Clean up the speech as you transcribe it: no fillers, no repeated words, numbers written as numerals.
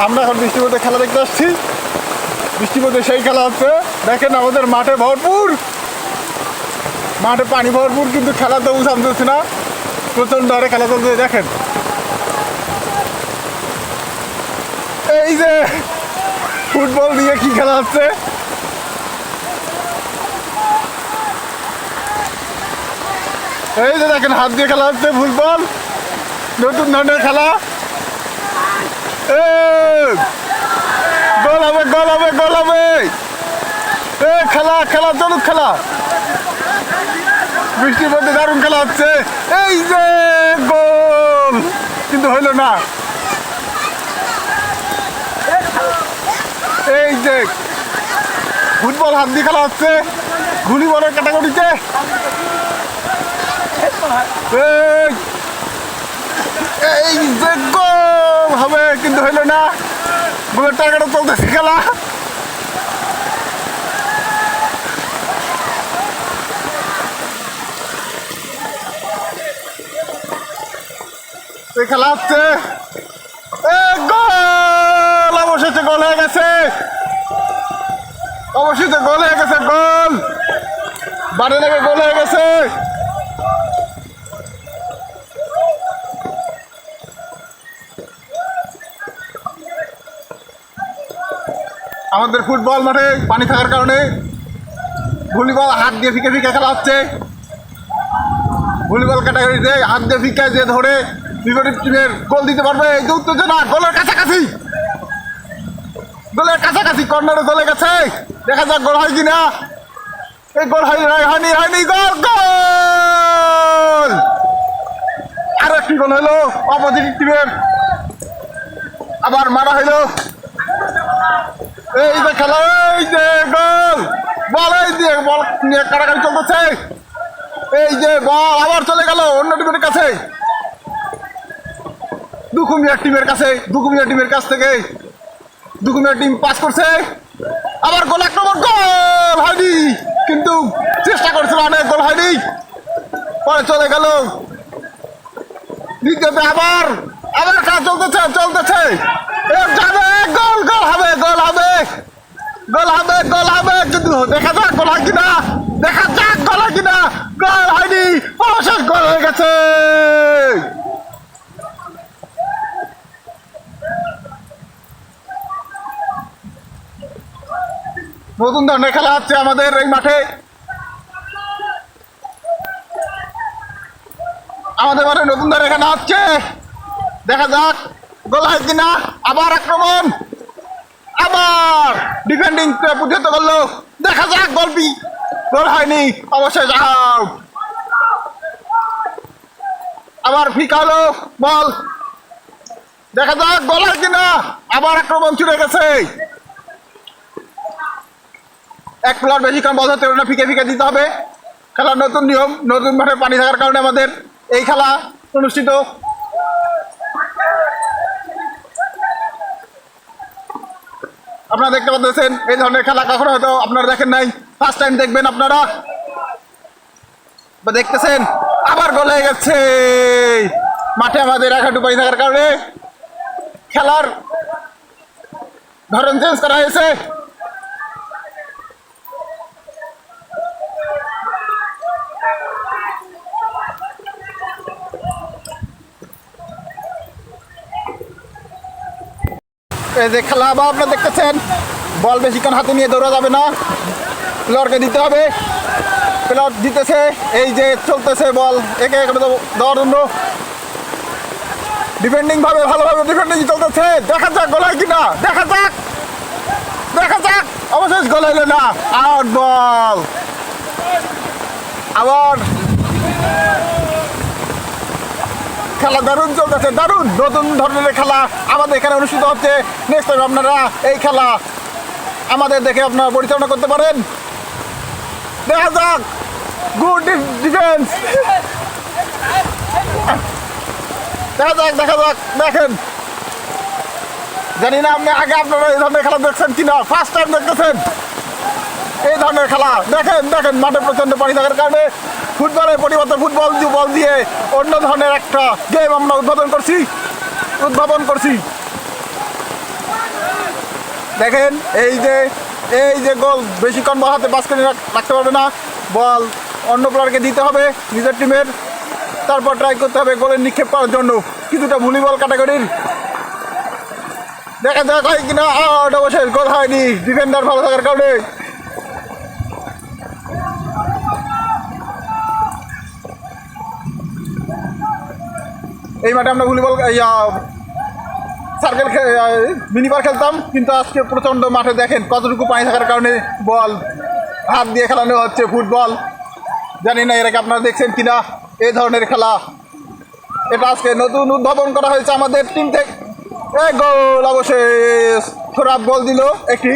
আমরা এখন বৃষ্টিপথে খেলা দেখতে আসছি। বৃষ্টিপথে সেই খেলা হচ্ছে, দেখেন আমাদের মাঠে ভরপুর, মাঠে পানি ভরপুর, কিন্তু খেলা তো উঠান চলছে না, প্রচণ্ড হারে খেলা চলছে। দেখেন এই যে ফুটবল দিয়ে কি খেলা হচ্ছে, এই যে দেখেন হাত দিয়ে খেলা হচ্ছে ফুটবল, নতুন ধরনের খেলা। গোল হবে, গোল হবে, গোল হবে, খেলা খেলা চলুক খেলা। বৃষ্টির মধ্যে দারুণ খেলা হচ্ছে, এই যে গোল, কিন্তু হইল না। এই যে ফুটবল হাত দিয়ে খেলা হচ্ছে গুলি বলের ক্যাটাগরিতে, এই যে গোল হবে, কিন্তু হইল না। গোলের টাকাটা চলতেছে খেলা। খেলা হচ্ছে, গোল, অবশেষে গোল হয়ে গেছে, অবশেষে গোল হয়ে গেছে, গোল বারে নাকি গোল হয়ে গেছে। আমাদের ফুটবল মাঠে পানি থাকার কারণে ভলিবল হাত দিয়ে ফিকে ফিকে খেলা হচ্ছে। ভলিবল ক্যাটাগরিতে হাত দিয়ে ফিকে যে ধরে বিপরীত টিমের গোল দিতে পারবে, এই যে উত্তেজনা, গোলের কাছাকাছি, গোলের কাছাকাছি, কর্নারে চলে গেছে, দেখা যাক গোল হয় কিনা। এই গোল হয়নি, হয়নি, গোল, গোল, আরো একটি গোল হইলো অপোজিট টিমের, আবার মারা হইলো। এই যে খেলা, এই যে গোল, বল এই দিয়ে বল নিয়ে কাটাকাটি চলতেছে, এই যে বল আবার চলে গেল অন্য টিমের কাছে, দুকুমিয়া টিমের কাছে, দুকুমিয়া টিমের কাছ থেকে দুকুমিয়া টিম পাস করছে, আবার গোল, আক্রমণ, গোল হয়নি, কিন্তু চেষ্টা করছিল অনেক, গোল হয়নি, পরে চলে গেল দ্বিতীয়তে, আবার আবার খেলা চলতেছে, চলতেছে, যাবে, গোল, গোল হবে, গোল হবে, গোল হবে, গোল হবে, কিন্তু দেখা যাক গোল হয় কিনা, দেখা যাক গোল হয় কিনা, গোল হয়নি, অবশেষ গোল হয়ে গেছে। নতুন ধরনের খেলা হচ্ছে আমাদের এই মাঠে, আমাদের মাঠে নতুন ধরনের খেলা হচ্ছে, দেখা যাক গোল হয় কিনা। আবার আক্রমণ, আবার ডিফেন্ডিং প্রতিহত করলো, দেখা যাক গোলটি, গোল হয়নি, অবশ্যই আউট। আবার ফিকা হলো বল, দেখা যাক গোল হয় কিনা, আবার আক্রমণ ছুটে গেছে, এক প্লেয়ার বেশিক্ষণ বল হতে না, ফিকে ফিকে দিতে হবে। খেলার নতুন নিয়ম, নতুন মাঠে পানি থাকার কারণে আমাদের এই খেলা অনুষ্ঠিত। আপনারা দেখতে পাচ্ছেন এই ধরনের খেলা কখনো হয়তো আপনারা দেখেন নাই, ফার্স্ট টাইম দেখবেন আপনারা, দেখতেছেন। আবার গোল হয়ে গেছে, মাঠে আমাদের এক হাঁটু পানি থাকার কারণে খেলার ধরন চেঞ্জ করা হয়েছে। এই যে খেলা বা আপনারা দেখতেছেন, বল বেশিক্ষণ হাতে নিয়ে দৌড়া যাবে না, প্লেয়ারকে দিতে হবে, প্লেয়ার দিতেছে, এই যে চলতেছে বল একে একে দেওয়ার জন্য, ডিফেন্ডিং ভাবে ভালোভাবে ডিফেন্ডিং চলতেছে, দেখা যাক গোল হয় কিনা, দেখা যাক, দেখা যাক, অবশেষ গোল হইল না, আউট বল। আবার খেলা দারুণ চলতেছে, দারুণ নতুন ধরনের খেলা আমাদের এখানে অনুষ্ঠিত হচ্ছে। নেক্সট টাইম আপনারা এই খেলা আমাদের দেখে আপনারা পরিচালনা করতে পারেন। দেখা যাক, গুড ডিফেন্স, দেখা যাক, দেখা যাক, দেখেন, জানি না আপনি আগে আপনারা এই ধরনের খেলা দেখছেন কিনা, ফার্স্ট টাইম দেখতেছেন এই ধরনের খেলা। দেখেন, দেখেন মাঠে প্রচন্ড পানি থাকার কারণে ফুটবলের পরিবর্তে ফুটবল বল দিয়ে অন্য ধরনের একটা গেম আমরা উদ্ভাবন করছি। দেখেন এই যে গোল বেশিক্ষণ বল হাতে পাস করে রাখতে পারবে না, বল অন্য প্লেয়ারকে দিতে হবে নিজের টিমের, তারপর ট্রাই করতে হবে গোলের নিক্ষেপ করার জন্য। কিছুটা ভলিবল ক্যাটাগরির, দেখা যাক হয় কিনা। অবশ্যই গোল হয়নি, ডিফেন্ডার ভালো থাকার কারণে। এই মাঠে আমরা ভলিবল সার্কেল মিনিবার খেলতাম, কিন্তু আজকে প্রচণ্ড মাঠে দেখেন কতটুকু পানি থাকার কারণে বল হাত দিয়ে খেলানো হচ্ছে ফুটবল। জানি না এর আগে আপনারা দেখছেন কিনা এই ধরনের খেলা। এটা আজকে নতুন উদ্ভাবন করা হয়েছে আমাদের টিম থেকে। গোল অবশ্যই খারাপ গোল দিল একটি।